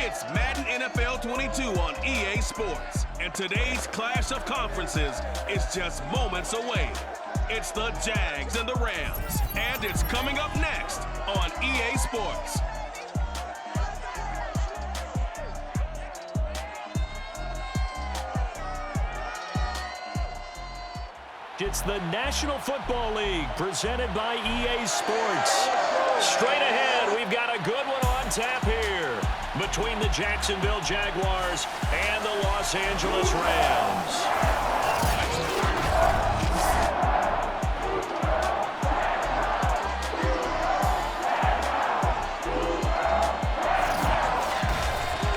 It's Madden NFL 22 on EA Sports, and today's clash of conferences is just moments away. It's the Jags and the Rams, and it's coming up next on EA Sports. It's the National Football League presented by EA Sports. Straight ahead, we've got a good one on tap here between the Jacksonville Jaguars and the Los Angeles Rams.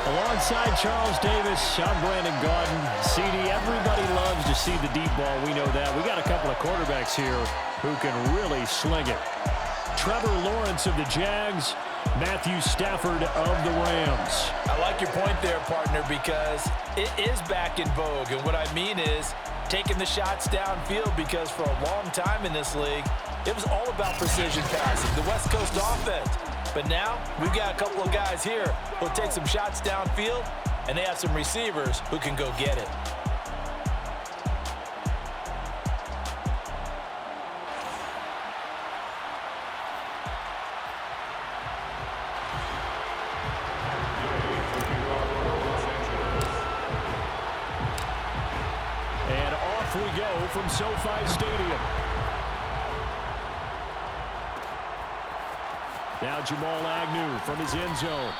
Alongside Charles Davis, I'm Brandon Gaudin. CD, everybody loves to see the deep ball. We know that. We got a couple of quarterbacks here who can really sling it. Trevor Lawrence of the Jags, Matthew Stafford of the Rams. I like your point there, partner, because it is back in vogue. And what I mean is taking the shots downfield, because for a long time in this league, it was all about precision passing, the West Coast offense. But now we've got a couple of guys here who'll take some shots downfield, and they have some receivers who can go get it. And off we go from SoFi Stadium. Now Jamal Agnew from his end zone.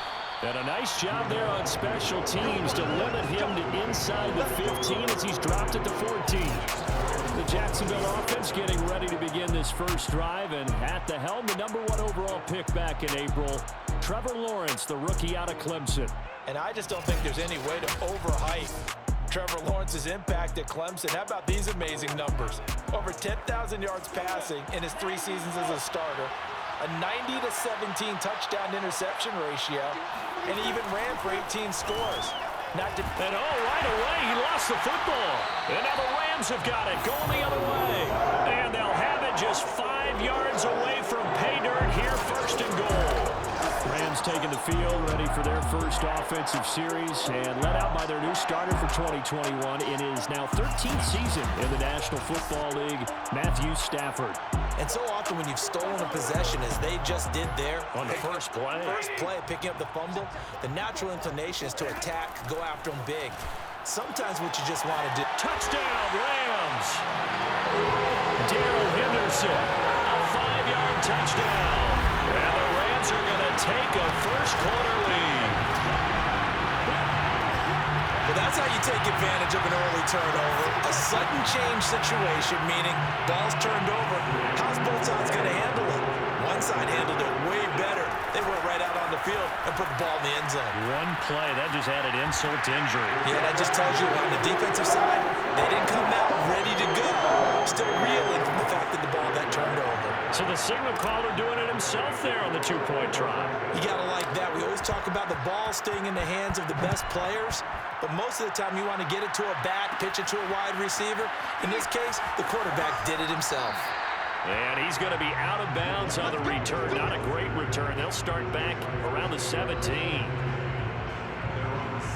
And a nice job there on special teams to limit him to inside the 15 as he's dropped it to 14. The Jacksonville offense getting ready to begin this first drive, and at the helm, the #1 overall pick back in April, Trevor Lawrence, the rookie out of Clemson. And I just don't think there's any way to overhype Trevor Lawrence's impact at Clemson. How about these amazing numbers? Over 10,000 yards passing in his 3 seasons as a starter, a 90-17 touchdown interception ratio, and he even ran for 18 scores. And right away, he lost the football. And now the Rams have got it, going the other way. And they'll have it just 5 yards away from pay dirt here, first and goal. Rams taking the field, ready for their first offensive series, and led out by their new starter for 2021 in his now 13th season in the National Football League, Matthew Stafford. And so often when you've stolen a possession, as they just did there, On the first play, picking up the fumble, the natural inclination is to attack, go after them big. Sometimes what you just want to do. Touchdown, Rams! Darrell Henderson, a 5-yard touchdown. And the Rams are going to take a first-quarter lead. Well, that's how you take advantage of an early turnover. A sudden change situation, meaning ball's turned over. How's both sides going to handle it? One side handled it way better. They went right out on the field and put the ball in the end zone. One play, that just added insult to injury. Yeah, that just tells you on the defensive side, they didn't come out ready to go. Still reeling from the fact that the ball got turned over. So the signal caller doing it himself there on the 2-point try. You got to like that. We always talk about the ball staying in the hands of the best players, but most of the time you want to get it to a back, pitch it to a wide receiver. In this case, the quarterback did it himself. And he's going to be out of bounds on the return. Not a great return. They'll start back around the 17.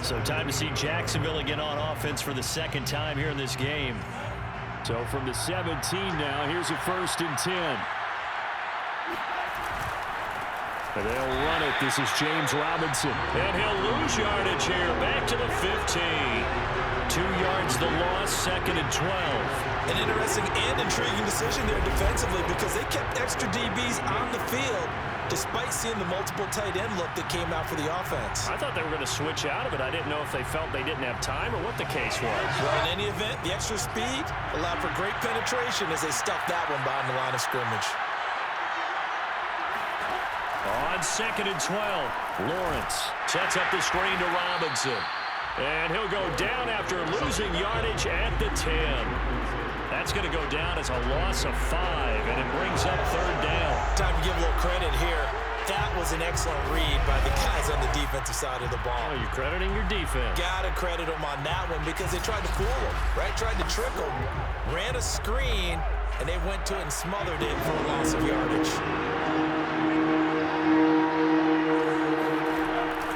So time to see Jacksonville again on offense for the second time here in this game. So from the 17 now, here's a 1st and 10. And they'll run it. This is James Robinson. And he'll lose yardage here. Back to the 15. 2 yards the loss, 2nd and 12. An interesting and intriguing decision there defensively, because they kept extra DBs on the field despite seeing the multiple tight end look that came out for the offense. I thought they were going to switch out of it. I didn't know if they felt they didn't have time or what the case was. Well, in any event, the extra speed allowed for great penetration as they stuffed that one behind the line of scrimmage. On 2nd and 12, Lawrence sets up the screen to Robinson. And he'll go down after losing yardage at the 10. That's going to go down as a loss of 5, and it brings up 3rd down. Time to give a little credit here. That was an excellent read by the guys on the defensive side of the ball. Oh, you're crediting your defense. Got to credit them on that one, because they tried to fool him, right? Tried to trick him. Ran a screen, and they went to it and smothered it for a loss of yardage.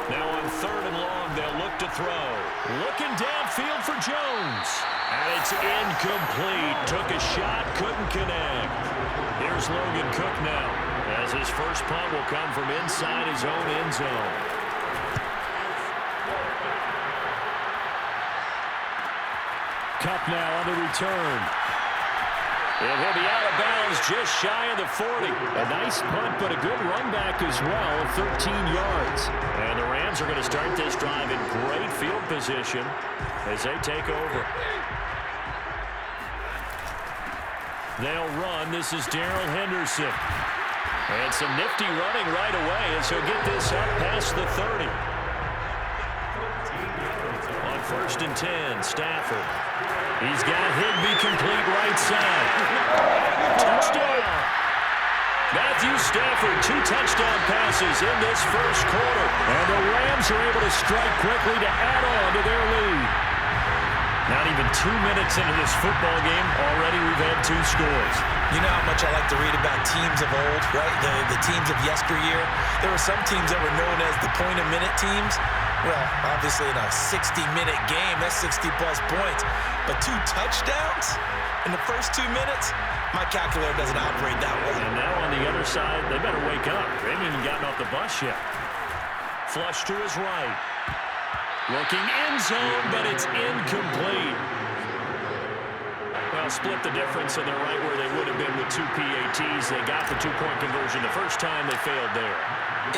Now on 3rd and incomplete. Took a shot, couldn't connect. Here's Logan Cook now, as his first punt will come from inside his own end zone. Cup now on the return. And he'll be out of bounds just shy of the 40. A nice punt, but a good run back as well, 13 yards. And the Rams are going to start this drive in great field position as they take over. They'll run. This is Darrell Henderson. And some nifty running right away as he'll get this up past the 30. On 1st and 10, Stafford. He's got Higbee complete right side. Touchdown. Matthew Stafford, 2 touchdown passes in this first quarter. And the Rams are able to strike quickly to add on to their lead. Not even 2 minutes into this football game, already we've had 2 scores. You know how much I like to read about teams of old, right? The teams of yesteryear. There were some teams that were known as the point-a-minute teams. Well, obviously in a 60-minute game, that's 60-plus points. But 2 touchdowns in the first 2 minutes? My calculator doesn't operate that way. And now on the other side, they better wake up. They haven't even gotten off the bus yet. Flush to his right. Looking end zone, but it's incomplete. Well, split the difference, and they're right where they would have been with 2 PATs. They got the 2-point conversion the first time. They failed there.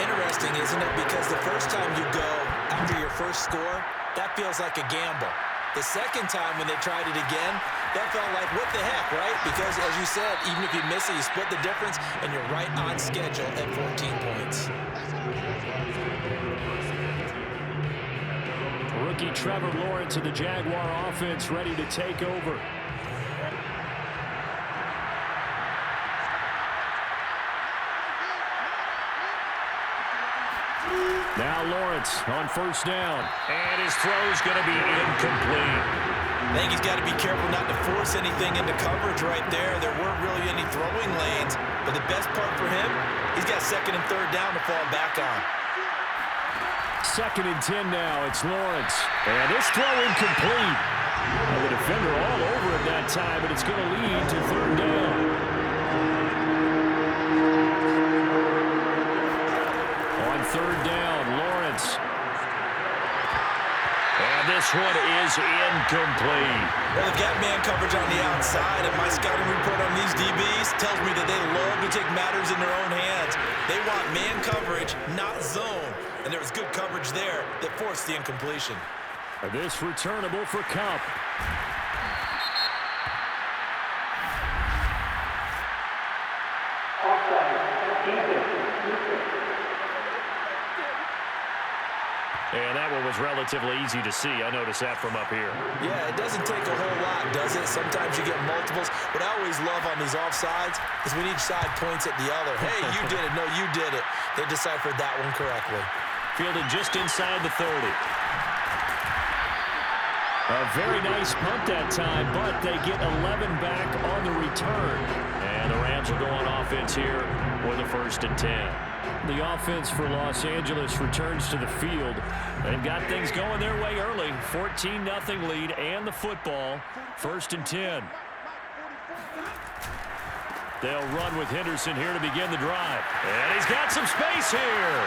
Interesting, isn't it? Because the first time you go after your first score, that feels like a gamble. The second time when they tried it again, that felt like, what the heck, right? Because, as you said, even if you miss it, you split the difference, and you're right on schedule at 14 points. Rookie Trevor Lawrence of the Jaguar offense ready to take over. Now Lawrence on 1st down. And his throw's going to be incomplete. I think he's got to be careful not to force anything into coverage right there. There weren't really any throwing lanes. But the best part for him, he's got 2nd and 3rd down to fall back on. 2nd and 10 now. It's Lawrence. And his throw incomplete. And the defender all over it that time, but it's going to lead to 3rd down. On 3rd down, Lawrence. And this one is incomplete. Well, they've got man coverage on the outside, and my scouting report on these DBs tells me that they love to take matters in their own hands. They want man coverage, not zone. And there was good coverage there that forced the incompletion. This returnable for Cup. And that one was relatively easy to see. I noticed that from up here. Yeah, it doesn't take a whole lot, does it? Sometimes you get multiples. What I always love on these offsides is when each side points at the other. Hey, you did it. No, you did it. They deciphered that one correctly. Fielded just inside the 30. A very nice punt that time, but they get 11 back on the return. And the Rams are going offense here with a 1st and 10. The offense for Los Angeles returns to the field. They've got things going their way early. 14-0 lead and the football. 1st and 10. They'll run with Henderson here to begin the drive. And he's got some space here.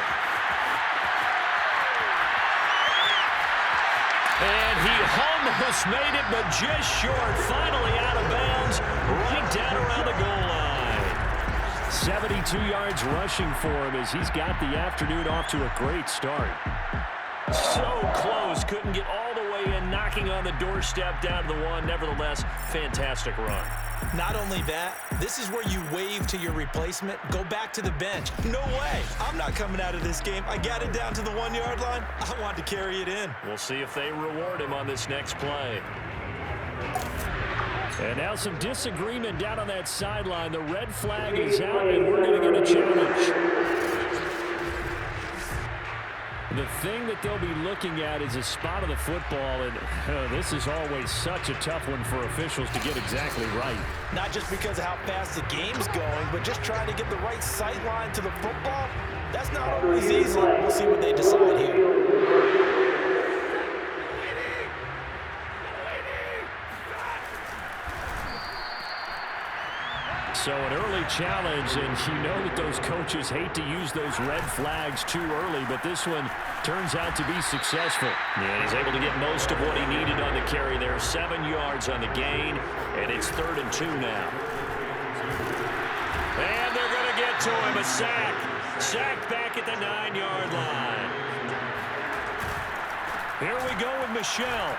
And he almost made it, but just short. Finally out of bounds, right down around the goal line. 72 yards rushing for him as he's got the afternoon off to a great start. So close, couldn't get all the way in, knocking on the doorstep down to the 1. Nevertheless, fantastic run. Not only that, this is where you wave to your replacement, go back to the bench. No way. I'm not coming out of this game. I got it down to the 1-yard line. I want to carry it in. We'll see if they reward him on this next play. And now some disagreement down on that sideline. The red flag is out, and we're going to get a challenge. The thing that they'll be looking at is a spot of the football, and this is always such a tough one for officials to get exactly right. Not just because of how fast the game's going, but just trying to get the right sight line to the football. That's not always easy. We'll see what they decide here. So an early challenge, and you know that those coaches hate to use those red flags too early, but this one turns out to be successful. And he's able to get most of what he needed on the carry there. 7 yards on the gain, and it's 3rd and 2 now. And they're going to get to him, a sack. Sack back at the 9-yard line. Here we go with Michel.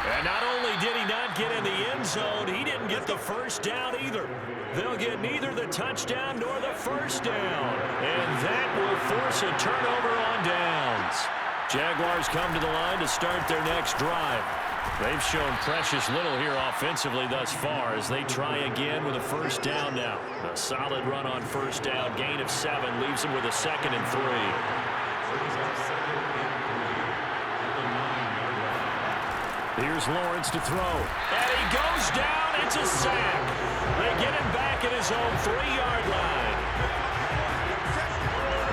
And not only did he not get in the end zone, he didn't get the first down either. They'll get neither the touchdown nor the first down. And that will force a turnover on downs. Jaguars come to the line to start their next drive. They've shown precious little here offensively thus far as they try again with a first down now. A solid run on first down. Gain of 7 leaves them with a 2nd and 3. Here's Lawrence to throw. And he goes down. It's a sack. They get him back at his own 3-yard line.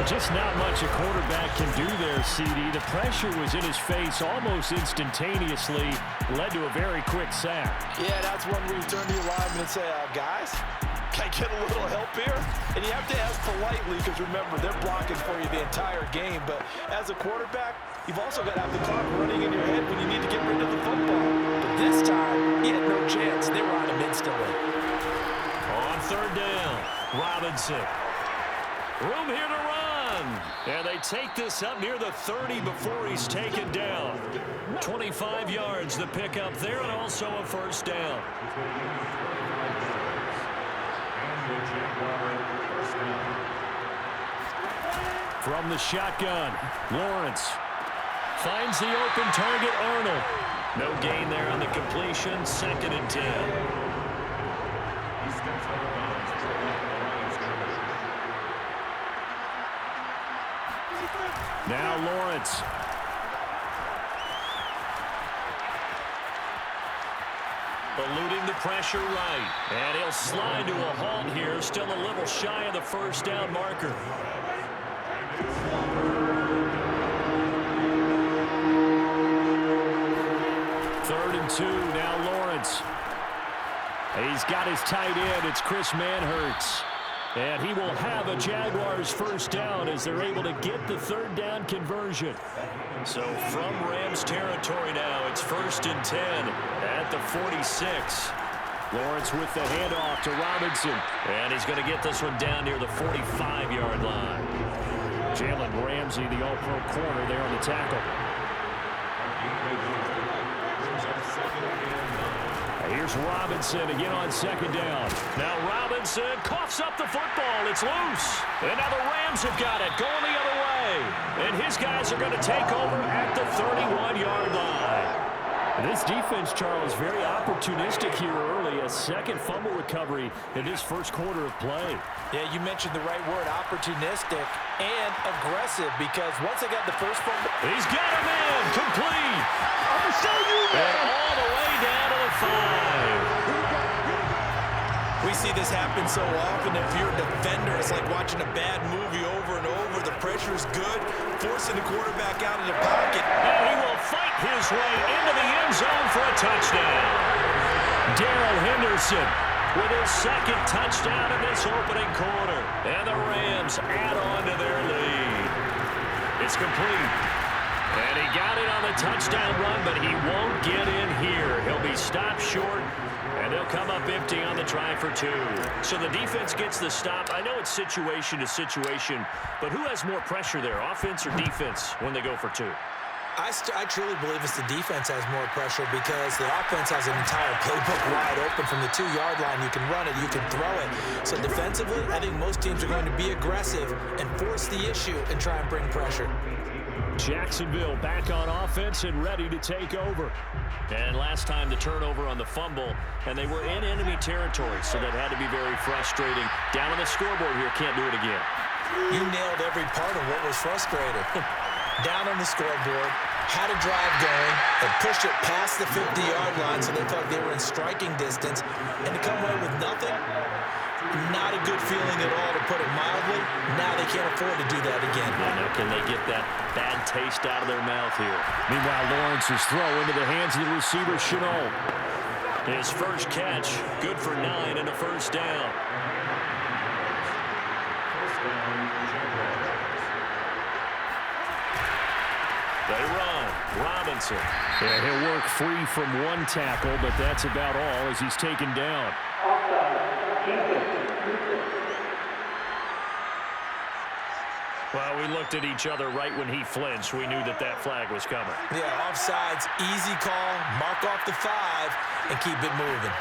Just not much a quarterback can do there, CD. The pressure was in his face almost instantaneously. Led to a very quick sack. Yeah, that's one where you turn to your lineman and say, guys, can I get a little help here? And you have to ask politely because, remember, they're blocking for you the entire game. But as a quarterback, you've also got to have the clock running in your head when you need to get rid of the football. But this time, he had no chance. They were on him instantly. On 3rd down, Robinson. Room here to run. And they take this up near the 30 before he's taken down. 25 yards the pickup there, and also a first down. From the shotgun, Lawrence finds the open target, Arnold. No gain there on the completion, 2nd and 10. Now Lawrence. Eluding the pressure right. And he'll slide to a halt here. Still a little shy of the first down marker. Third and 2. Now Lawrence. He's got his tight end. It's Chris Manhertz. And he will have a Jaguars first down as they're able to get the 3rd down conversion. So from Rams territory now, it's 1st and 10 at the 46. Lawrence with the handoff to Robinson. And he's going to get this one down near the 45-yard line. Jalen Ramsey, the all-pro corner there on the tackle. Here's Robinson again on 2nd down. Now Robinson coughs up the football. It's loose. And now the Rams have got it going the other way. And his guys are going to take over at the 31-yard line. This defense, Charles, very opportunistic here early. A 2nd fumble recovery in this first quarter of play. Yeah, you mentioned the right word, opportunistic and aggressive, because once they got the first fumble. He's got him in, complete. I'm going to show you, man. And all the way down to the 5. We see this happen so often. If you're a defender, it's like watching a bad movie over and over. The pressure is good, forcing the quarterback out of the pocket. And he will fight his way into the end zone for a touchdown. Darrell Henderson with his 2nd touchdown in this opening quarter. And the Rams add on to their lead. It's complete. And he got it on the touchdown run, but he won't get in here. He'll be stopped short, and they'll come up empty on the try for 2. So the defense gets the stop. I know it's situation to situation, but who has more pressure there, offense or defense, when they go for 2? I truly believe it's the defense has more pressure because the offense has an entire playbook wide open from the 2-yard line. You can run it, you can throw it. So defensively, I think most teams are going to be aggressive and force the issue and try and bring pressure. Jacksonville back on offense and ready to take over. And last time the turnover on the fumble, and they were in enemy territory, so that had to be very frustrating. Down on the scoreboard here, can't do it again. You nailed every part of what was frustrating. Down on the scoreboard, had a drive going, and pushed it past the 50-yard line so they thought they were in striking distance, and to come away with nothing, not a good feeling at all, to put it mildly. Now they can't afford to do that again. Yeah, now can they get that bad taste out of their mouth here? Meanwhile, Lawrence's throw into the hands of the receiver, Chenault. His first catch, good for 9 and a first down. They run. Robinson. Yeah, he'll work free from one tackle, but that's about all as he's taken down. Well, we looked at each other right when he flinched. We knew that that flag was coming. Yeah, offsides, easy call, mark off the 5, and keep it moving.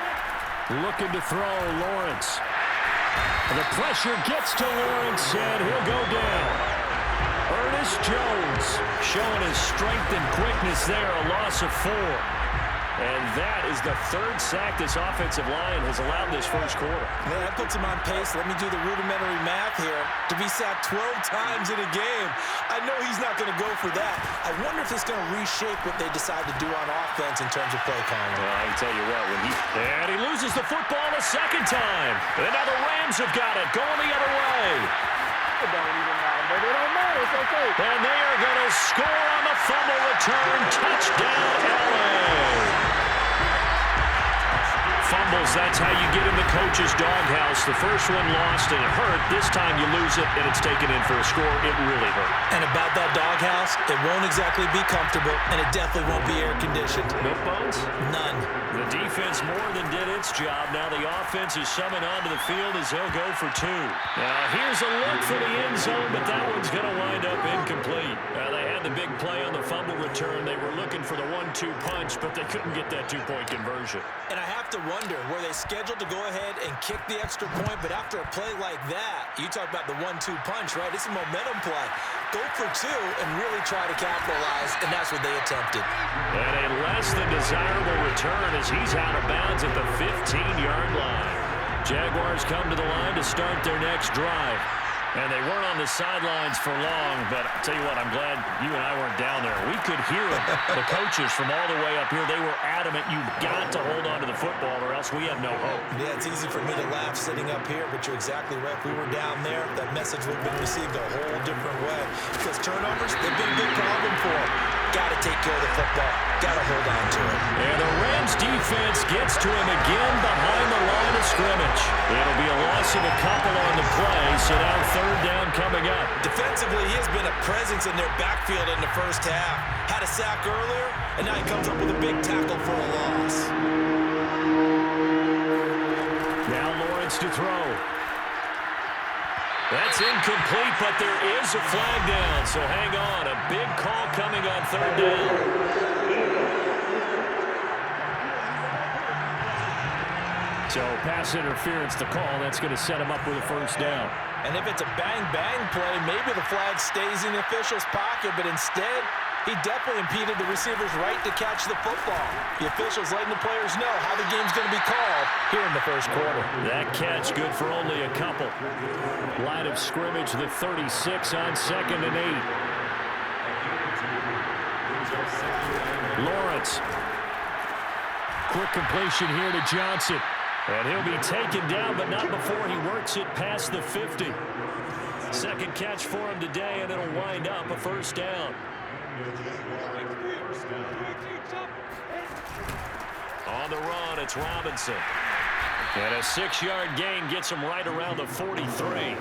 Looking to throw, Lawrence. The pressure gets to Lawrence, and he'll go down. Ernest Jones showing his strength and quickness there, a loss of 4. And that is the 3rd sack this offensive line has allowed this first quarter. Man, that puts him on pace. Let me do the rudimentary math here. To be sacked 12 times in a game, I know he's not going to go for that. I wonder if it's going to reshape what they decide to do on offense in terms of play calling. Well, I can tell you what, and he loses the football a second time. And now the Rams have got it, going the other way. It don't even matter, but it don't matter. It's okay. And they are going to score on the fumble return. Touchdown, LA. Fumbles, that's how you get in the coach's doghouse. The first one lost and it hurt. This time you lose it and it's taken in for a score. It really hurt. And about that doghouse, it won't exactly be comfortable, and it definitely won't be air-conditioned. No bones? None. The defense more than did its job. Now the offense is summoned onto the field as they'll go for 2. Now here's a look for the end zone, but that one's going to wind up incomplete. They had the big play on the fumble return. They were looking for the 1-2 punch, but they couldn't get that 2-point conversion. And I have to wonder, were they scheduled to go ahead and kick the extra point? But after a play like that, you talk about the 1-2 punch, right? It's a momentum play. Go for 2 and really try to capitalize, and that's what they attempted. And a less than desirable return as he's out of bounds at the 15-yard line. Jaguars come to the line to start their next drive. And they weren't on the sidelines for long, but I'll tell you what, I'm glad you and I weren't down there. We could hear them, the coaches from all the way up here. They were adamant, you've got to hold on to the football or else we have no hope. Yeah, it's easy for me to laugh sitting up here, but you're exactly right. If we were down there, that message would have been received a whole different way. Because turnovers, they've been a big problem for them. Got to take care of the football. Got to hold on to it. And the Rams defense gets to him again behind the line of scrimmage. It'll be a loss of a couple on the play, so now 3rd down coming up. Defensively, he has been a presence in their backfield in the first half. Had a sack earlier, and now he comes up with a big tackle for a loss. Now Lawrence to throw. That's incomplete, but there is a flag down, so hang on. A big call coming on 3rd down. So pass interference to call. That's going to set him up with a first down. And if it's a bang-bang play, maybe the flag stays in the official's pocket, but instead, he definitely impeded the receiver's right to catch the football. The officials letting the players know how the game's going to be called here in the first quarter. That catch good for only a couple. Line of scrimmage, the 36 on 2nd and 8. Lawrence. Quick completion here to Johnson. And he'll be taken down, but not before he works it past the 50. Second catch for him today, and it'll wind up a first down. On the run, it's Robinson. And a 6-yard gain gets him right around the 43.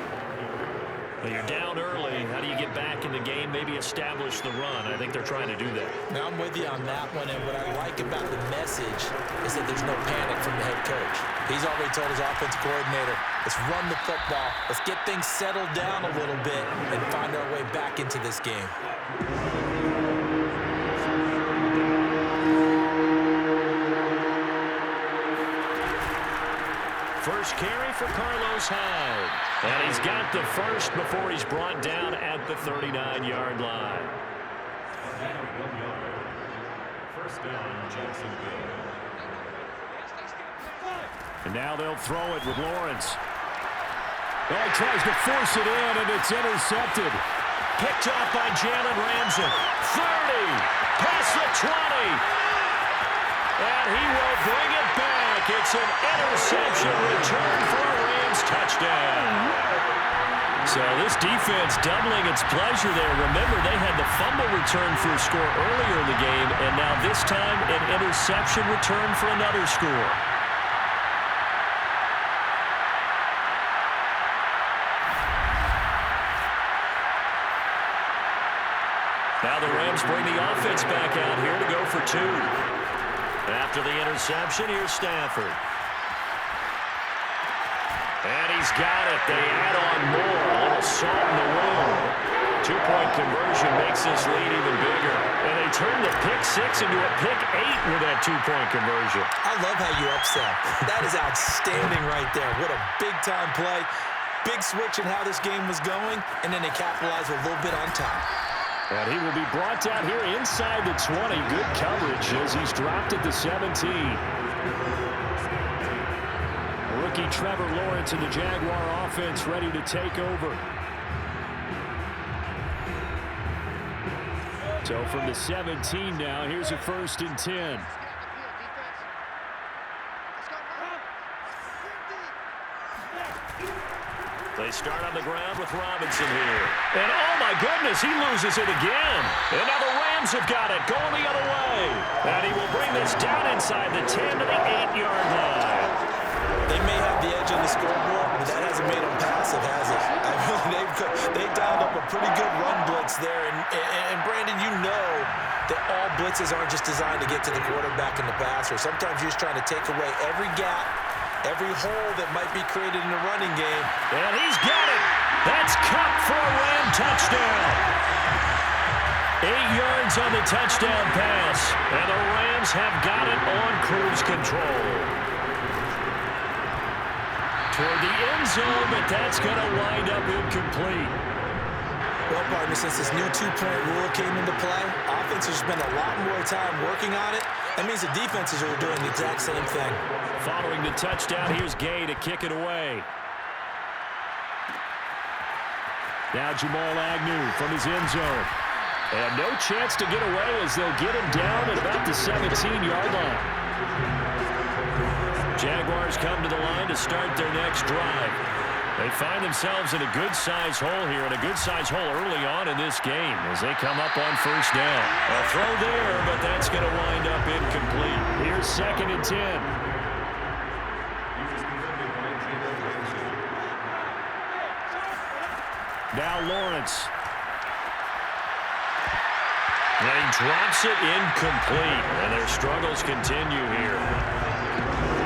Well, you're down early. How do you get back in the game? Maybe establish the run. I think they're trying to do that. Now, I'm with you on that one, and what I like about the message is that there's no panic from the head coach. He's already told his offensive coordinator, let's run the football, let's get things settled down a little bit, and find our way back into this game. First carry for Carlos Hyde. And he's got the first before he's brought down at the 39-yard line. First down, Jacksonville. And now they'll throw it with Lawrence. Oh, he tries to force it in, and it's intercepted. Picked up by Jalen Ramsey. 30, past the 20. And he will bring it back. It's an interception return for a Rams touchdown. So this defense doubling its pleasure there. Remember, they had the fumble return for a score earlier in the game, and now this time an interception return for another score. Now the Rams bring the offense back out here to go for two. After the interception, here's Stafford. And he's got it. They add on more. A little salt in the wound. Two-point conversion makes this lead even bigger. And they turn the pick six into a pick eight with that two-point conversion. I love how you upset. That is outstanding right there. What a big-time play. Big switch in how this game was going, and then they capitalized with a little bit on top. And he will be brought down here inside the 20. Good coverage as he's dropped at the 17. Rookie Trevor Lawrence and the Jaguar offense ready to take over. So from the 17 now, here's a 1st and 10. They start on the ground with Robinson here. And oh my goodness, he loses it again. And now the Rams have got it, going the other way. And he will bring this down inside the 10 to the 8-yard line. They may have the edge on the scoreboard, but that hasn't made them passive, has it? I mean, they've dialed up a pretty good run blitz there. And Brandon, you know that all blitzes aren't just designed to get to the quarterback and the passer. Sometimes you're just trying to take away every gap, every hole that might be created in the running game. And he's got it. That's Cup for a Ram touchdown. 8 yards on the touchdown pass. And the Rams have got it on cruise control. Toward the end zone, but that's going to wind up incomplete. Well, partner, since this new two-point rule came into play, offenses spend a lot more time working on it. That means the defenses are doing the exact same thing. Following the touchdown, here's Gay to kick it away. Now Jamal Agnew from his end zone. And no chance to get away as they'll get him down at about the 17-yard line. Jaguars come to the line to start their next drive. They find themselves in a good-sized hole here, and a good-sized hole early on in this game as they come up on 1st down. A throw there, but that's going to wind up incomplete. Here's 2nd and 10. Now Lawrence. And he drops it incomplete, and their struggles continue here.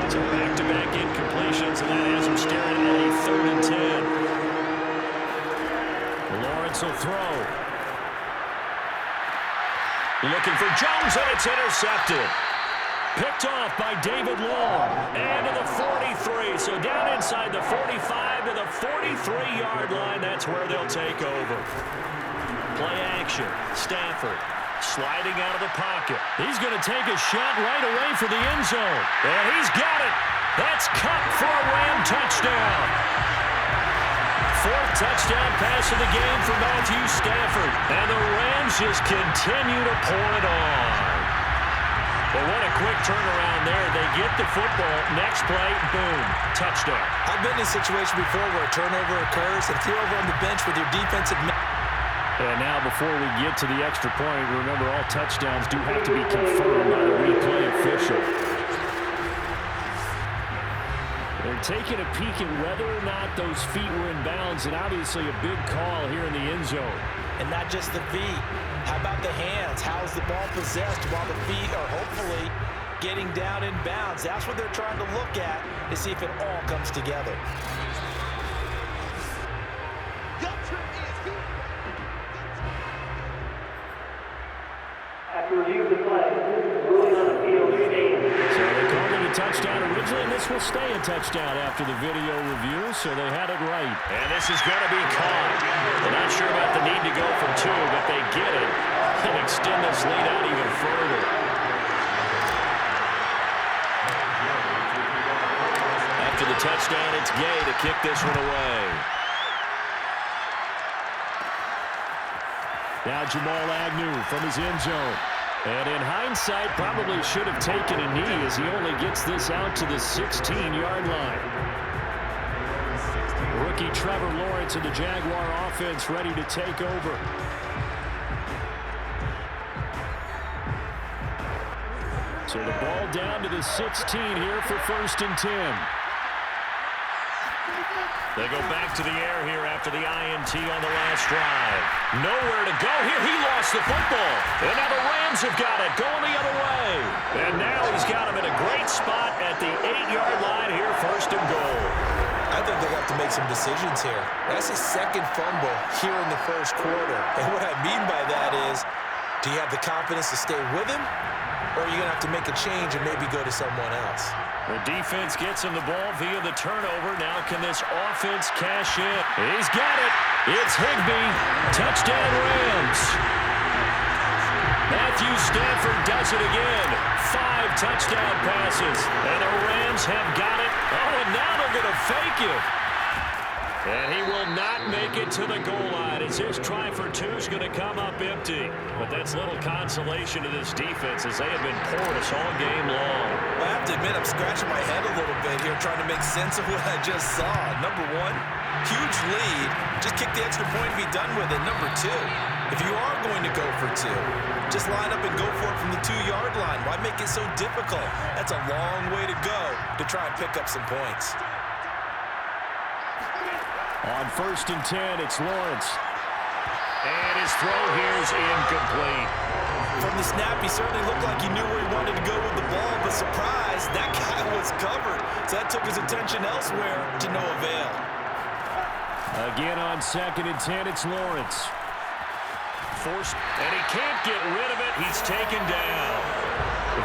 So back-to-back incompletions, and that has him staring at a 3rd and 10. Lawrence will throw. Looking for Jones, and it's intercepted. Picked off by David Long. And to the 43. So down inside the 45 to the 43-yard line. That's where they'll take over. Play action. Stafford sliding out of the pocket. He's going to take a shot right away for the end zone. And he's got it. That's Cup for a Ram touchdown. 4th touchdown pass of the game for Matthew Stafford. And the Rams just continue to pour it on. But what a quick turnaround there. They get the football. Next play, boom, touchdown. I've been in a situation before where a turnover occurs, and if you're over on the bench with your defensive... And now before we get to the extra point, remember all touchdowns do have to be confirmed by the replay official. They're taking a peek at whether or not those feet were in bounds, and obviously a big call here in the end zone. And not just the feet. How about the hands? How's the ball possessed while the feet are hopefully getting down in bounds? That's what they're trying to look at to see if it all comes together. So they called it a touchdown originally, and this will stay a touchdown after the video review, so they had it right. And this is going to be caught. They're not sure about the need to go for two, but they get it and extend this lead out even further. After the touchdown, it's Gay to kick this one away. Now Jamal Agnew from his end zone. And in hindsight, probably should have taken a knee as he only gets this out to the 16-yard line. rookie Trevor Lawrence and the Jaguar offense ready to take over. So the ball down to the 16 here for 1st and 10. They go back to the air here after the INT on the last drive. Nowhere to go here. He lost the football. And now the Rams have got it going the other way. And now he's got him in a great spot at the 8-yard line here, 1st and goal. I think they'll have to make some decisions here. That's his 2nd fumble here in the 1st quarter. And what I mean by that is, do you have the confidence to stay with him? Or are you going to have to make a change and maybe go to someone else? The defense gets him the ball via the turnover. Now can this offense cash in? He's got it. It's Higbee. Touchdown Rams. Matthew Stafford does it again. 5 touchdown passes. And the Rams have got it. Oh, and now they're going to fake it. And he will not make it to the goal line as his try for 2 is going to come up empty. But that's little consolation to this defense as they have been porous all game long. I have to admit, I'm scratching my head a little bit here trying to make sense of what I just saw. Number 1, huge lead. Just kick the extra point and be done with it. Number 2, if you are going to go for 2, just line up and go for it from the 2-yard line. Why make it so difficult? That's a long way to go to try and pick up some points. On 1st and 10, it's Lawrence. And his throw here is incomplete. From the snap, he certainly looked like he knew where he wanted to go with the ball, but surprise, that guy was covered. So that took his attention elsewhere to no avail. Again on 2nd and 10, it's Lawrence. Forced, and he can't get rid of it. He's taken down.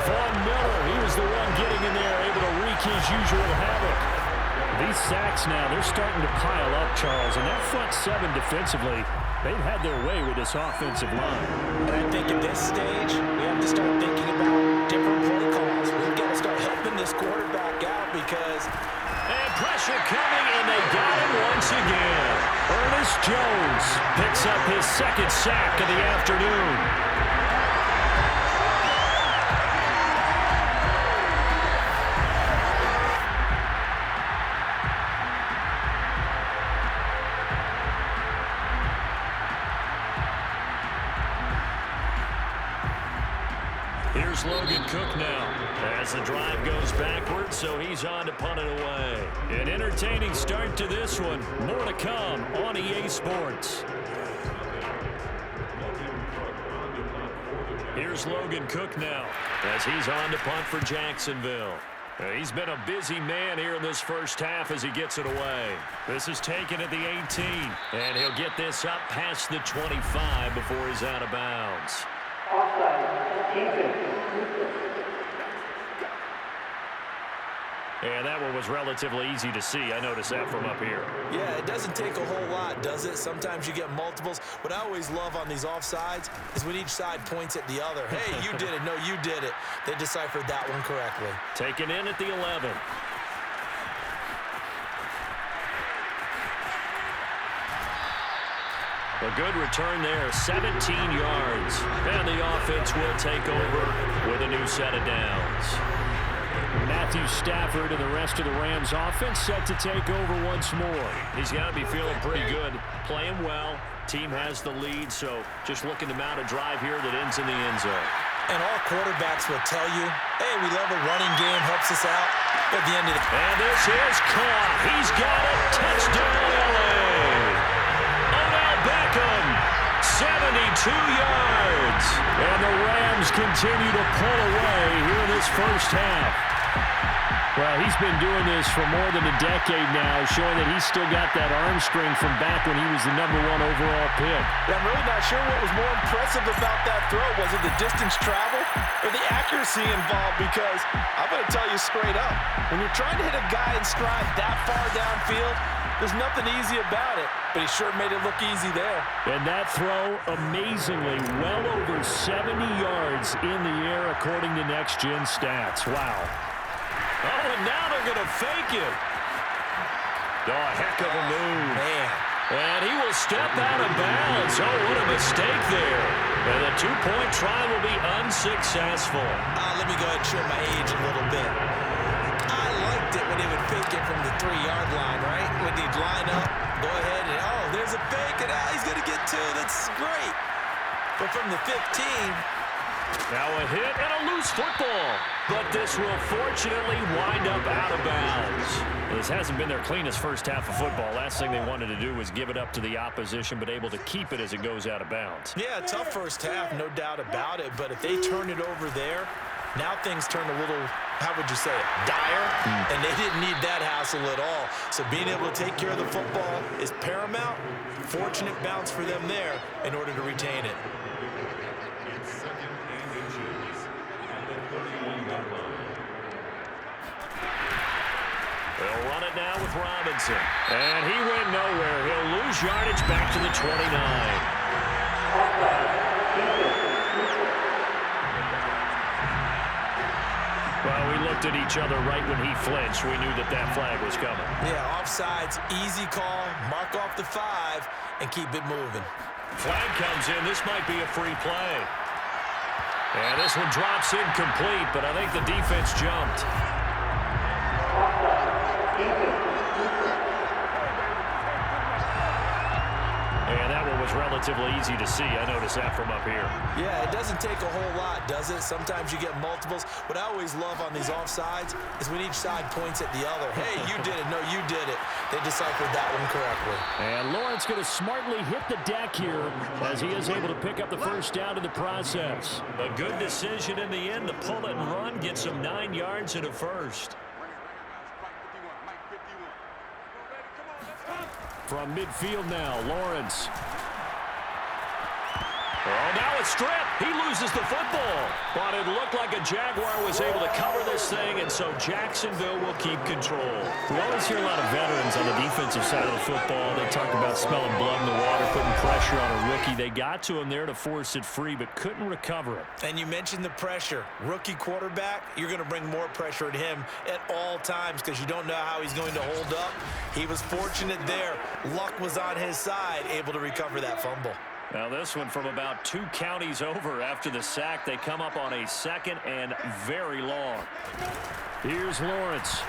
Von Miller, he was the one getting in there, able to wreak his usual havoc. These sacks now, they're starting to pile up, Charles. And that front 7 defensively, they've had their way with this offensive line. And I think at this stage, we have to start thinking about different play calls. We've got to start helping this quarterback out because... And pressure coming, and they got him once again. Ernest Jones picks up his 2nd sack of the afternoon. Here's Logan Cook now as the drive goes backwards, so he's on to punt it away. An entertaining start to this one. More to come on EA Sports. Here's Logan Cook now as he's on to punt for Jacksonville. He's been a busy man here in this first half as he gets it away. This is taken at the 18, and he'll get this up past the 25 before he's out of bounds. And that one was relatively easy to see. I noticed that from up here. Yeah, it doesn't take a whole lot, does it? Sometimes you get multiples. What I always love on these offsides is when each side points at the other. Hey, you did it. No, you did it. They deciphered that one correctly. Taken in at the 11. A good return there, 17 yards. And the offense will take over with a new set of downs. Matthew Stafford and the rest of the Rams offense set to take over once more. He's got to be feeling pretty good, playing well. Team has the lead, so just looking to mount a drive here that ends in the end zone. And all quarterbacks will tell you, hey, we love a running game, helps us out. At the end of the... And this is caught. He's got it. Touchdown, LA. Beckham, 72 yards. And the Rams continue to pull away here in this first half. Well, he's been doing this for more than a decade now, showing that he's still got that arm strength from back when he was the #1 overall pick. I'm really not sure what was more impressive about that throw. Was it the distance travel or the accuracy involved? Because I'm going to tell you straight up, when you're trying to hit a guy in stride that far downfield, there's nothing easy about it, but he sure made it look easy there. And that throw, amazingly, well over 70 yards in the air, according to Next Gen Stats. Wow. Oh, and now they're going to fake it. Oh, a heck of a move. Man. And he will step out of bounds. Oh, what a mistake there. And the two-point try will be unsuccessful. Let me go ahead and show my age a little bit. I liked it when they would fake it from the 3-yard line, right? When they'd line up, go ahead, and oh, there's a fake, and he's going to get 2. That's great. But from the 15... Now a hit and a loose football. But this will fortunately wind up out of bounds. This hasn't been their cleanest first half of football. Last thing they wanted to do was give it up to the opposition, but able to keep it as it goes out of bounds. Yeah, tough first half, no doubt about it. But if they turn it over there, now things turn a little, how would you say it, dire? And they didn't need that hassle at all. So being able to take care of the football is paramount. Fortunate bounce for them there in order to retain it. They'll run it now with Robinson. And he went nowhere. He'll lose yardage back to the 29. Well, we looked at each other right when he flinched. We knew that that flag was coming. Yeah, offsides, easy call. Mark off the 5 and keep it moving. Flag comes in. This might be a free play. And this one drops incomplete, but I think the defense jumped. And that one was relatively easy to see. I noticed that from up here. Yeah, it doesn't take a whole lot, does it? Sometimes you get multiples. What I always love on these offsides is when each side points at the other. Hey, you did it. No, you did it. They deciphered that one correctly. And Lawrence going to smartly hit the deck here as he is able to pick up the first down in the process. A good decision in the end to pull it and run, get some 9 yards and a first. From midfield now, Lawrence. Oh, now it's stripped. He loses the football. But it looked like a Jaguar was able to cover this thing, and so Jacksonville will keep control. We always hear a lot of veterans on the defensive side of the football. They talk about smelling blood in the water, putting pressure on a rookie. They got to him there to force it free, but couldn't recover it. And you mentioned the pressure. Rookie quarterback, you're going to bring more pressure at him at all times because you don't know how he's going to hold up. He was fortunate there. Luck was on his side, able to recover that fumble. Now this one from about 2 counties over after the sack. They come up on a 2nd and very long. Here's Lawrence.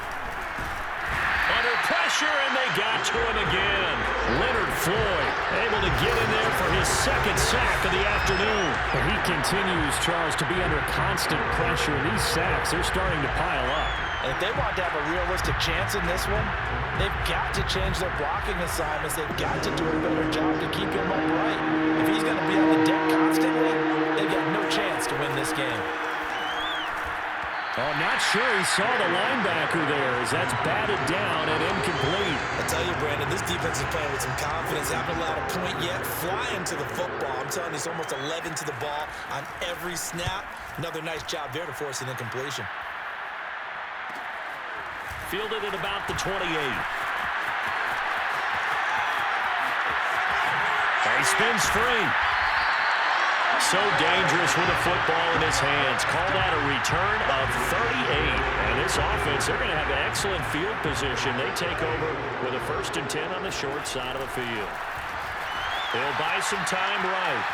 Under pressure, and they got to him again. Leonard Floyd able to get in there for his 2nd sack of the afternoon. But he continues, Charles, to be under constant pressure. And these sacks, they're starting to pile up. And if they want to have a realistic chance in this one, they've got to change their blocking assignments. They've got to do a better job to keep him upright. If he's going to be on the deck constantly, they've got no chance to win this game. Oh, not sure he saw the linebacker there as that's batted down and incomplete. I tell you, Brandon, this defense is playing with some confidence. Haven't allowed a point yet. Flying to the football. I'm telling you, it's almost 11 to the ball on every snap. Another nice job there to force an incompletion. Fielded at about the 28. He spins free. So dangerous with a football in his hands. Called out a return of 38. And this offense, they're going to have an excellent field position. They take over with a 1st and 10 on the short side of the field. They'll buy some time right.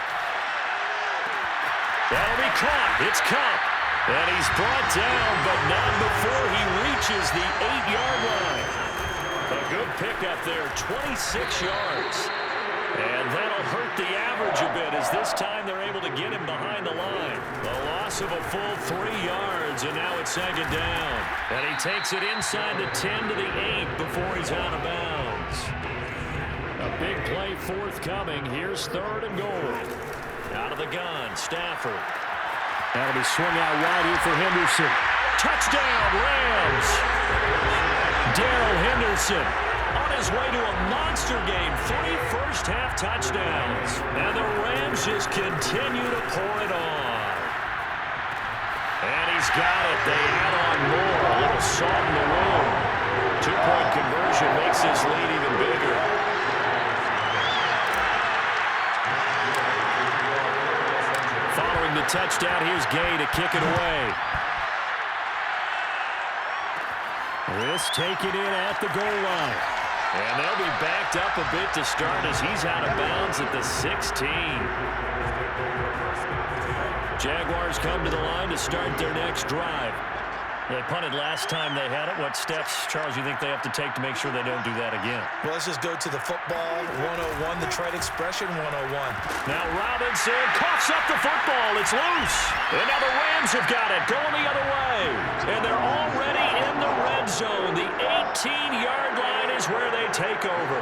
That'll be caught. It's Cup. And he's brought down, but not before he reaches the 8-yard line. A good pickup there, 26 yards. And that'll hurt the average a bit as this time they're able to get him behind the line. The loss of a full 3 yards, and now it's 2nd down. And he takes it inside the 10 to the 8 before he's out of bounds. A big play forthcoming. Here's 3rd and goal. Out of the gun, Stafford. That'll be swung out wide here for Henderson. Touchdown, Rams! Darrell Henderson on his way to a monster game. 3 first-half touchdowns. And the Rams just continue to pour it on. And he's got it. They add on more. A little salt in the wound. 2-point conversion makes this lead even bigger. Following the touchdown, here's Gay to kick it away. This taken in at the goal line. And they'll be backed up a bit to start as he's out of bounds at the 16. Jaguars come to the line to start their next drive. They punted last time they had it. What steps, Charles, you think they have to take to make sure they don't do that again? Well, let's just go to the football 101, the trade expression 101. Now Robinson coughs up the football. It's loose. And now the Rams have got it, going the other way. And they're already in the red zone. The 18-yard line is where they take over.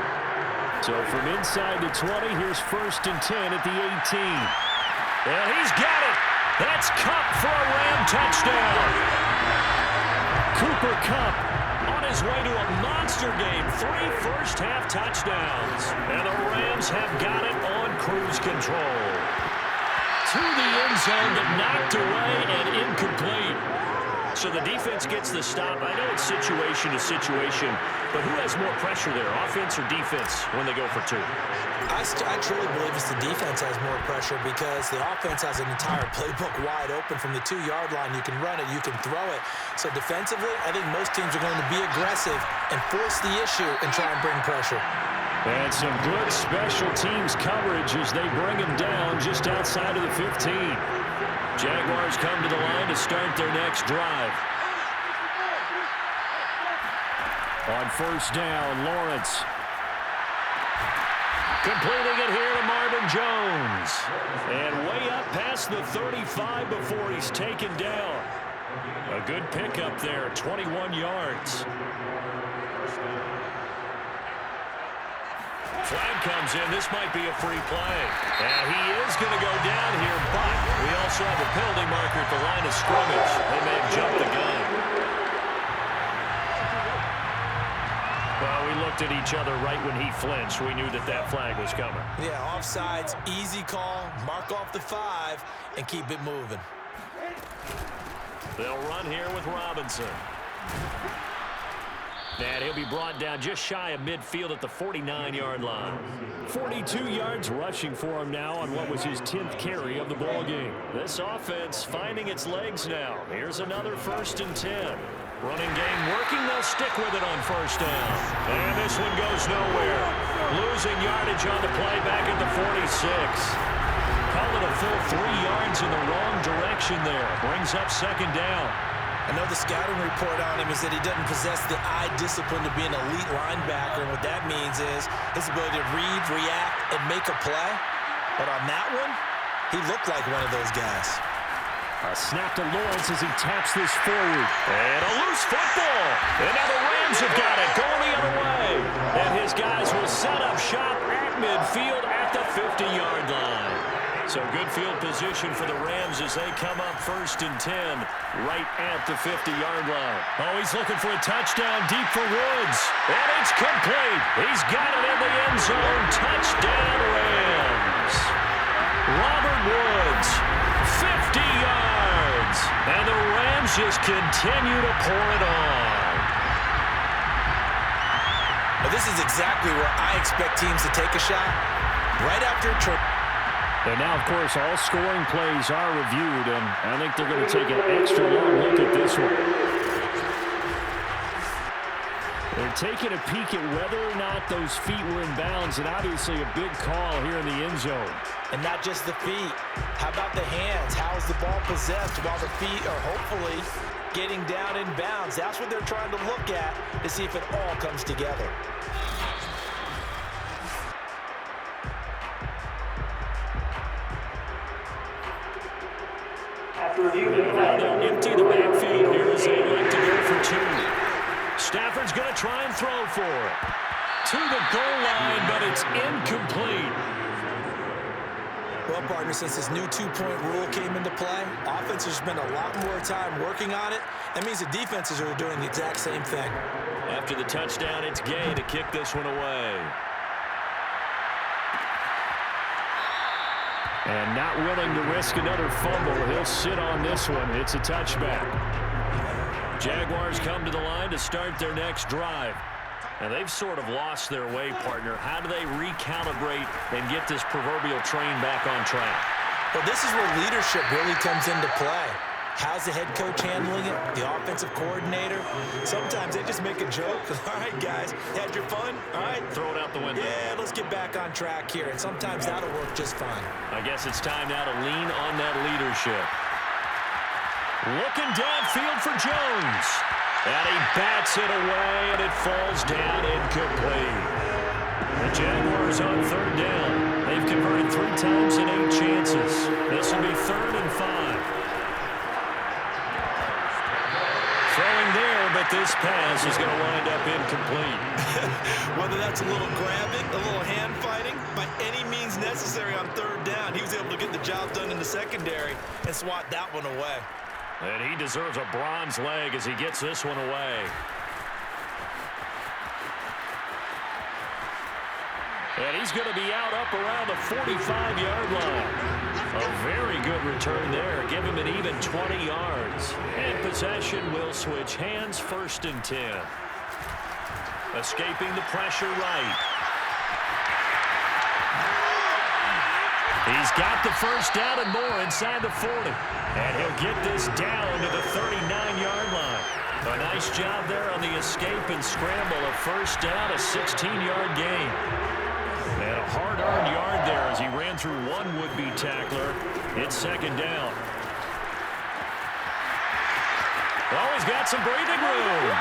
So from inside the 20, here's 1st and 10 at the 18. And he's got it. That's Kupp for a Ram touchdown. Cooper Kupp on his way to a monster game. 3 first-half touchdowns. And the Rams have got it on cruise control. To the end zone, but knocked away and incomplete. So the defense gets the stop. I know it's situation to situation, but who has more pressure there, offense or defense, when they go for 2? I truly believe it's the defense has more pressure because the offense has an entire playbook wide open from the 2-yard line. You can run it, you can throw it. So defensively, I think most teams are going to be aggressive and force the issue and try and bring pressure. And some good special teams coverage as they bring him down just outside of the 15. Jaguars come to the line to start their next drive. On 1st down, Lawrence. Completing it here to Marvin Jones. And way up past the 35 before he's taken down. A good pickup there, 21 yards. Flag comes in. This might be a free play. And he is going to go down here, but we also have a penalty marker at the line of scrimmage. They may have jumped the gun. Well, we looked at each other right when he flinched. We knew that that flag was coming. Yeah, offsides, easy call, mark off the 5, and keep it moving. They'll run here with Robinson. And he'll be brought down just shy of midfield at the 49-yard line. 42 yards rushing for him now on what was his 10th carry of the ball game. This offense finding its legs now. Here's another 1st and 10. Running game working. They'll stick with it on 1st down. And this one goes nowhere. Losing yardage on the play back at the 46. Call it a full 3 yards in the wrong direction there. Brings up 2nd down. I know the scouting report on him is that he doesn't possess the eye discipline to be an elite linebacker. And what that means is his ability to read, react, and make a play. But on that one, he looked like one of those guys. A snap to Lawrence as he taps this forward. And a loose football. And now the Rams have got it, going the other way. And his guys will set up shop at midfield at the 50-yard line. So good field position for the Rams as they come up 1st and 10 right at the 50-yard line. Oh, he's looking for a touchdown deep for Woods. And it's complete. He's got it in the end zone. Touchdown, Rams. Robert Woods, 50 yards. And the Rams just continue to pour it on. Well, this is exactly where I expect teams to take a shot. Right after a trip. And now, of course, all scoring plays are reviewed, and I think they're going to take an extra long look at this one. They're taking a peek at whether or not those feet were in bounds, and obviously a big call here in the end zone. And not just the feet. How about the hands? How's the ball possessed while the feet are hopefully getting down in bounds? That's what they're trying to look at to see if it all comes together. They'll empty the backfield here as they like to go for 2. Stafford's going to try and throw for it. To the goal line, but it's incomplete. Well, partner, since this new 2-point rule came into play, offenses spend a lot more time working on it. That means the defenses are doing the exact same thing. After the touchdown, it's Gay to kick this one away. And not willing to risk another fumble. He'll sit on this one. It's a touchback. Jaguars come to the line to start their next drive. And they've sort of lost their way, partner. How do they recalibrate and get this proverbial train back on track? Well, this is where leadership really comes into play. How's the head coach handling it? The offensive coordinator? Sometimes they just make a joke. All right, guys, had your fun? All right. Throw it out the window. Yeah, let's get back on track here. And sometimes that'll work just fine. I guess it's time now to lean on that leadership. Looking downfield for Jones. And he bats it away, and it falls down incomplete. The Jaguars on third down. They've converted 3 times in 8 chances. This will be 3rd and 5. Throwing there, but this pass is going to wind up incomplete. Whether that's a little grabbing, a little hand fighting, by any means necessary on third down, he was able to get the job done in the secondary and swat that one away. And he deserves a bronze leg as he gets this one away. And he's going to be out up around the 45-yard line. A very good return there. Give him an even 20 yards. And possession will switch hands, 1st and 10. Escaping the pressure right. He's got the first down and more inside the 40. And he'll get this down to the 39-yard line. A nice job there on the escape and scramble. A first down, a 16-yard gain. And a hard-earned yard there as he ran through one would-be tackler. It's 2nd down. Oh, he's got some breathing room.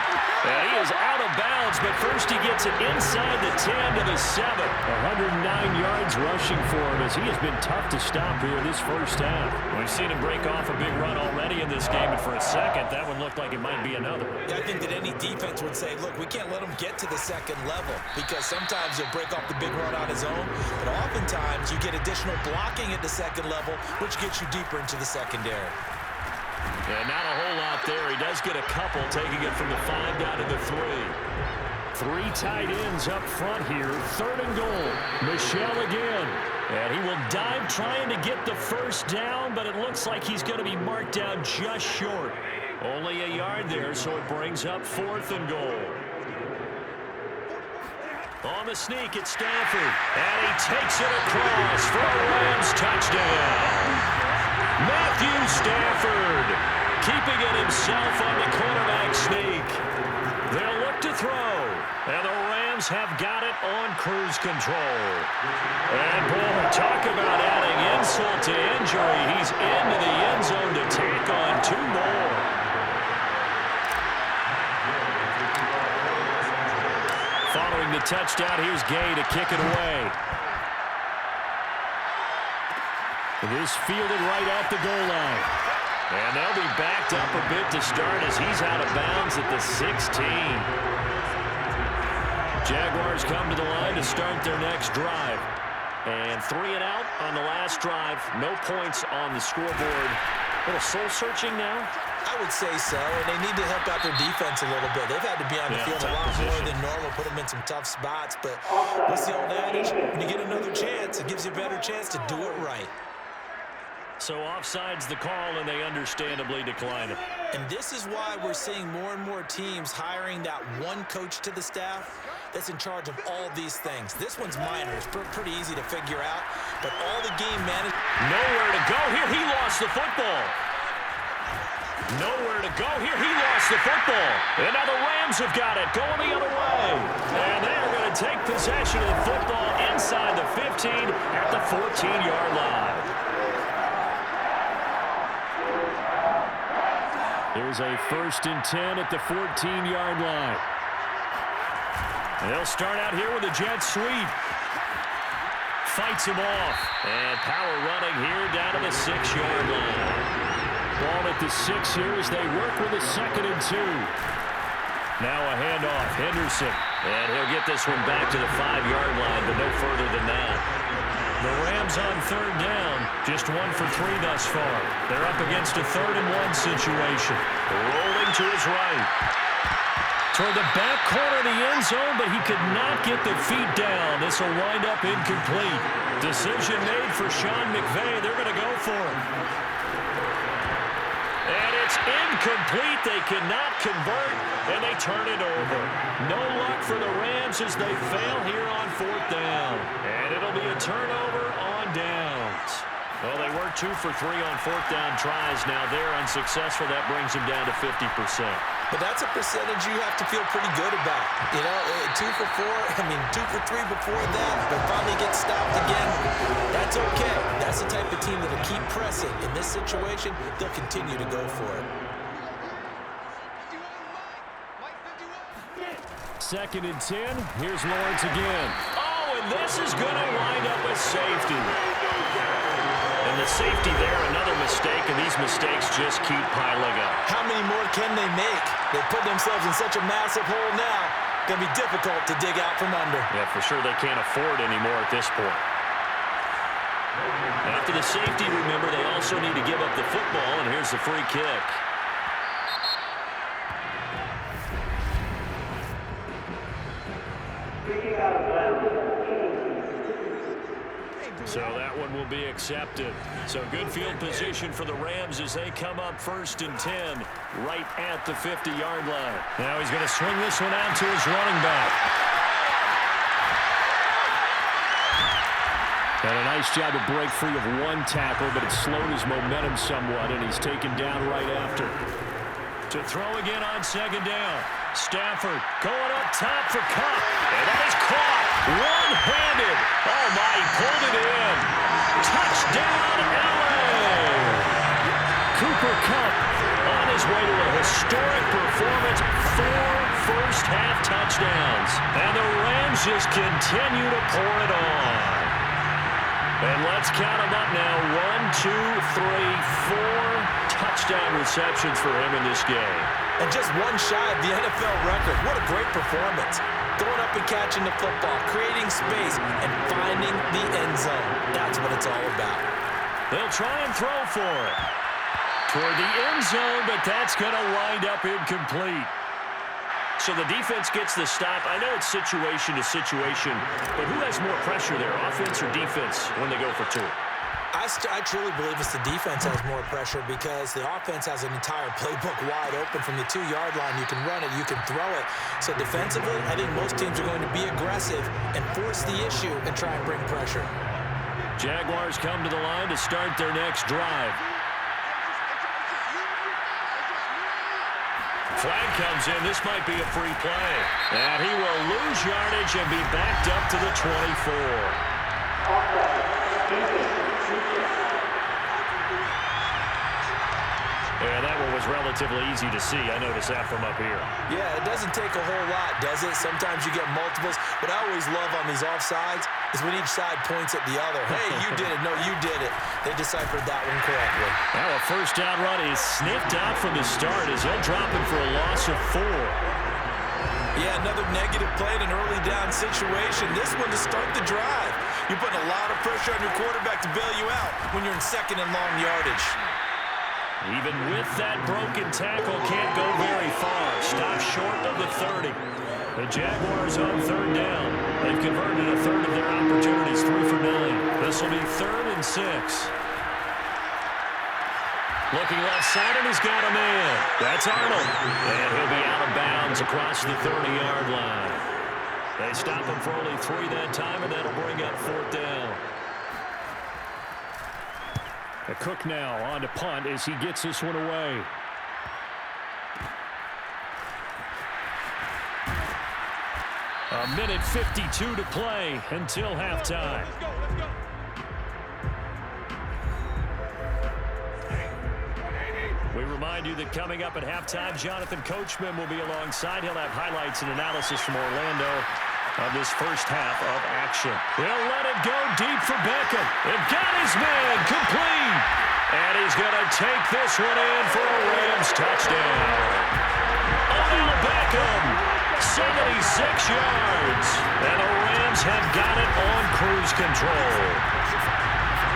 And he is out of bounds, but first he gets it inside the 10 to the 7. 109 yards rushing for him as he has been tough to stop here this first half. We've seen him break off a big run already in this game, and for a second, that one looked like it might be another. Yeah, I think that any defense would say, look, we can't let him get to the 2nd level because sometimes he'll break off the big run on his own, but oftentimes you get additional blocking at the 2nd level, which gets you deeper into the secondary. Yeah, not a whole lot there. He does get a couple, taking it from the 5 down to the 3. 3 tight ends up front here. 3rd and goal. Michel again. And he will dive trying to get the first down, but it looks like he's going to be marked down just short. Only a yard there, so it brings up 4th and goal. On the sneak, it's Stafford. And he takes it across for a Rams touchdown. Matthew Stafford keeping it himself on the quarterback sneak. They'll look to throw, and the Rams have got it on cruise control. And, boy, talk about adding insult to injury. He's into the end zone to take on 2 more. Following the touchdown, here's Gay to kick it away. This fielded right at the goal line. And they'll be backed up a bit to start as he's out of bounds at the 16. Jaguars come to the line to start their next drive. And 3 and out on the last drive. No points on the scoreboard. A little soul-searching now? I would say so, and they need to help out their defense a little bit. They've had to be on the field a lot more than normal, put them in some tough spots. But what's the old adage? When you get another chance, it gives you a better chance to do it right. So offside's the call, and they understandably decline it. And this is why we're seeing more and more teams hiring that one coach to the staff that's in charge of all these things. This one's minor. It's pretty easy to figure out, but all the game management. Nowhere to go here. He lost the football. Nowhere to go here. He lost the football. And now the Rams have got it going the other way. And they're going to take possession of the football inside the 15 at the 14-yard line. There's a 1st and 10 at the 14-yard line. They'll start out here with a jet sweep. Fights him off. And power running here down to the 6-yard line. Ball at the 6 here as they work with a 2nd and 2. Now a handoff. Henderson. And he'll get this one back to the 5-yard line, but no further than that. The Rams on 3rd down, just 1 for 3 thus far. They're up against a 3rd and 1 situation. Rolling to his right. Toward the back corner of the end zone, but he could not get the feet down. This will wind up incomplete. Decision made for Sean McVay. They're going to go for it. And it's incomplete. They cannot convert, and they turn it over. No luck for the Rams as they fail here on 4th down. And it'll be a turnover on downs. Well, they were 2 for 3 on 4th down tries. Now they're unsuccessful. That brings them down to 50%. But that's a percentage you have to feel pretty good about. You know, 2 for 4, 2 for 3 before that, but finally get stopped again. That's okay. That's That's the type of team that'll keep pressing. In this situation, they'll continue to go for it. 2nd and 10. Here's Lawrence again. Oh, and this is going to wind up a safety. And the safety there, another mistake, and these mistakes just keep piling up. How many more can they make? They put themselves in such a massive hole now. Going to be difficult to dig out from under. Yeah, for sure they can't afford anymore at this point. After the safety, remember, they also need to give up the football, and here's the free kick. So that one will be accepted. So good field position for the Rams as they come up 1st and 10 right at the 50-yard line. Now he's going to swing this one out to his running back. And a nice job to break free of one tackle, but it slowed his momentum somewhat, and he's taken down right after. To throw again on 2nd down. Stafford going up top for Kupp. And that is caught. One-handed. Oh, my, he pulled it in. Touchdown, LA. Cooper Kupp on his way to a historic performance. 4 first-half touchdowns. And the Rams just continue to pour it on. And let's count them up now. 1, 2, 3, 4 touchdown receptions for him in this game. And just one shy of the NFL record. What a great performance. Going up and catching the football, creating space, and finding the end zone. That's what it's all about. They'll try and throw for it. Toward the end zone, but that's going to wind up incomplete. So the defense gets the stop. I know it's situation to situation, but who has more pressure there, offense or defense, when they go for 2? I truly believe it's the defense has more pressure because the offense has an entire playbook wide open from the 2-yard line. You can run it, you can throw it. So defensively, I think most teams are going to be aggressive and force the issue and try and bring pressure. Jaguars come to the line to start their next drive. Flag comes in. This might be a free play. And he will lose yardage and be backed up to the 24. Yeah, that one was relatively easy to see. I noticed that from up here. Yeah, it doesn't take a whole lot, does it? Sometimes you get multiples. What I always love on these offsides is when each side points at the other. Hey, you did it. No, you did it. They deciphered that one correctly. Now a first down run is sniffed out from the start as they'll drop him for a loss of 4. Yeah, another negative play in an early down situation. This one to start the drive. You're putting a lot of pressure on your quarterback to bail you out when you're in 2nd and long yardage. Even with that broken tackle, can't go very far. Stop short of the 30. The Jaguars on 3rd down. They've converted a third of their opportunities, 3 for 9. This will be 3rd and 6. Looking left side, and he's got a man. That's Arnold. And he'll be out of bounds across the 30-yard line. They stop him for only 3 that time, and that'll bring up 4th down. Cook now on to punt as he gets this one away. A minute 52 to play until halftime. We remind you that coming up at halftime, Jonathan Coachman will be alongside. He'll have highlights and analysis from Orlando of this first half of action. He'll let it go deep for Beckham. They've got his man complete. And he's going to take this one in for a Rams touchdown. Odell Beckham, 76 yards. And the Rams have got it on cruise control.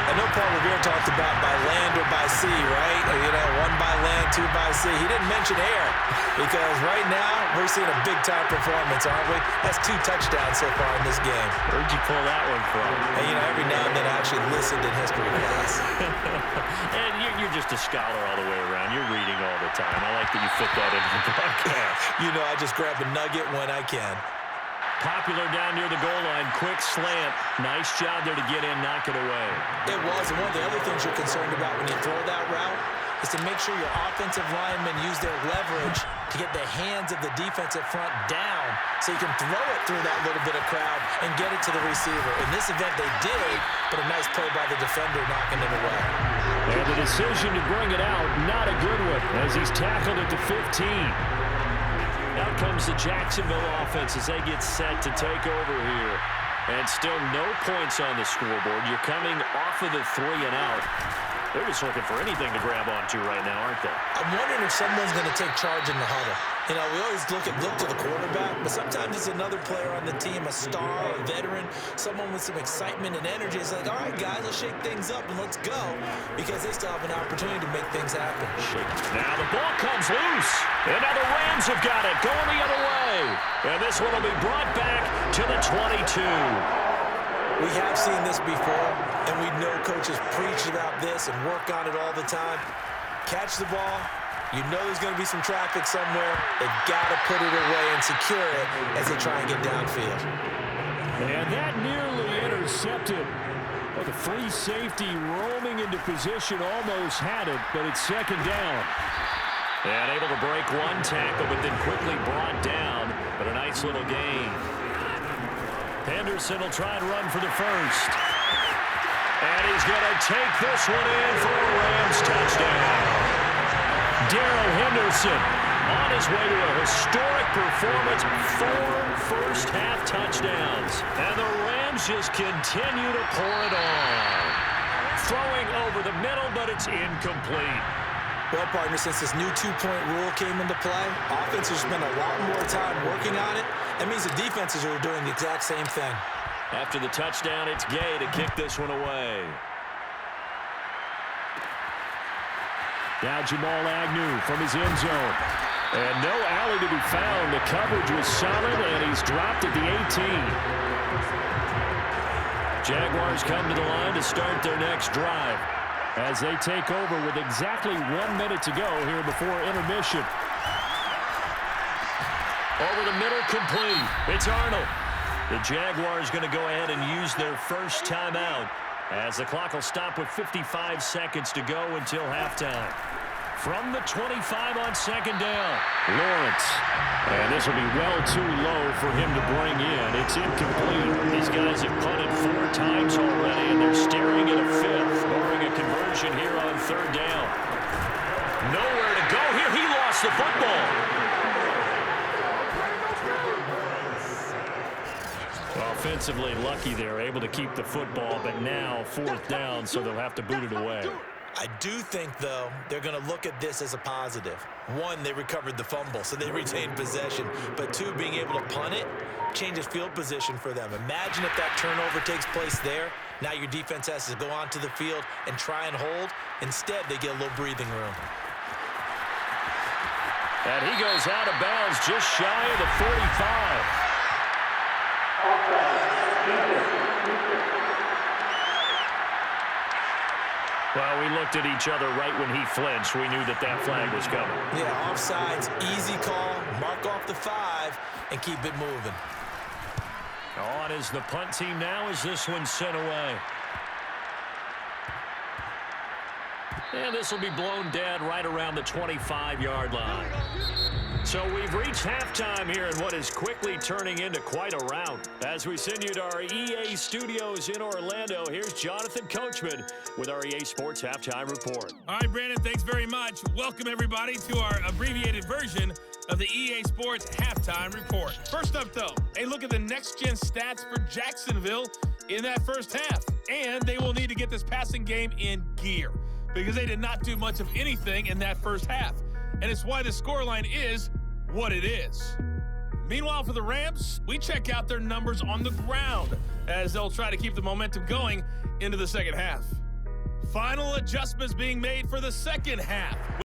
I know Paul Revere talked about by land or by sea, right? You know, 1 by land, 2 by sea. He didn't mention air because right now we're seeing a big-time performance, aren't we? That's 2 touchdowns so far in this game. Where'd you pull that one from? And, you know, every now and then I actually listened in history class. And you're just a scholar all the way around. You're reading all the time. I like that you fit that into the broadcast. You know, I just grab a nugget when I can. Popular down near the goal line. Quick slant. Nice job there to get in, knock it away. It was. And one of the other things you're concerned about when you throw that route is to make sure your offensive linemen use their leverage to get the hands of the defensive front down so you can throw it through that little bit of crowd and get it to the receiver. In this event, they did, but a nice play by the defender knocking it away. And the decision to bring it out, not a good one, as he's tackled at the 15. Out comes the Jacksonville offense as they get set to take over here. And still no points on the scoreboard. You're coming off of the 3 and out. They're just looking for anything to grab onto right now, aren't they? I'm wondering if someone's going to take charge in the huddle. You know, we always look to the quarterback, but sometimes it's another player on the team, a star, a veteran, someone with some excitement and energy. It's like, all right, guys, let's shake things up and let's go, because they still have an opportunity to make things happen. Now the ball comes loose, and now the Rams have got it going the other way. And this one will be brought back to the 22. We have seen this before, and we know coaches preach about this and work on it all the time. Catch the ball. You know there's going to be some traffic somewhere. They've got to put it away and secure it as they try and get downfield. And that nearly intercepted. Well, the free safety roaming into position almost had it, but it's second down. And able to break one tackle, but then quickly brought down. But a nice little gain. Henderson will try and run for the first. And he's going to take this one in for a Rams touchdown. Darrell Henderson on his way to a historic performance, 4 first-half touchdowns. And the Rams just continue to pour it on. Throwing over the middle, but it's incomplete. Well, partner, since this new two-point rule came into play, offenses spend a lot more time working on it. That means the defenses are doing the exact same thing. After the touchdown, it's Gay to kick this one away. Now Jamal Agnew from his end zone. And no alley to be found. The coverage was solid, and he's dropped at the 18. Jaguars come to the line to start their next drive as they take over with exactly 1 minute to go here before intermission. Over the middle, complete. It's Arnold. The Jaguars going to go ahead and use their first timeout as the clock will stop with 55 seconds to go until halftime. From the 25 on second down, Lawrence. And this will be well too low for him to bring in. It's incomplete. These guys have punted 4 times already, and they're staring at a 5th, barring a conversion here on third down. Nowhere to go here. He lost the football. Offensively lucky they're able to keep the football, but now 4th down, so they'll have to boot it away. I do think, though, they're going to look at this as a positive. 1, they recovered the fumble, so they retained possession. But 2, being able to punt it changes field position for them. Imagine if that turnover takes place there. Now your defense has to go onto the field and try and hold. Instead, they get a little breathing room. And he goes out of bounds just shy of the 45. Well, we looked at each other right when he flinched. We knew that that flag was coming. Yeah, offsides, easy call, mark off the 5, and keep it moving. On is the punt team now as this one's sent away. And this will be blown dead right around the 25-yard line. So we've reached halftime here in what is quickly turning into quite a rout. As we send you to our EA studios in Orlando, here's Jonathan Coachman with our EA Sports Halftime Report. All right, Brandon, thanks very much. Welcome, everybody, to our abbreviated version of the EA Sports Halftime Report. First up, though, a look at the next-gen stats for Jacksonville in that first half. And they will need to get this passing game in gear because they did not do much of anything in that first half. And it's why the scoreline is what it is. Meanwhile, for the Rams, we check out their numbers on the ground as they'll try to keep the momentum going into the second half. Final adjustments being made for the second half.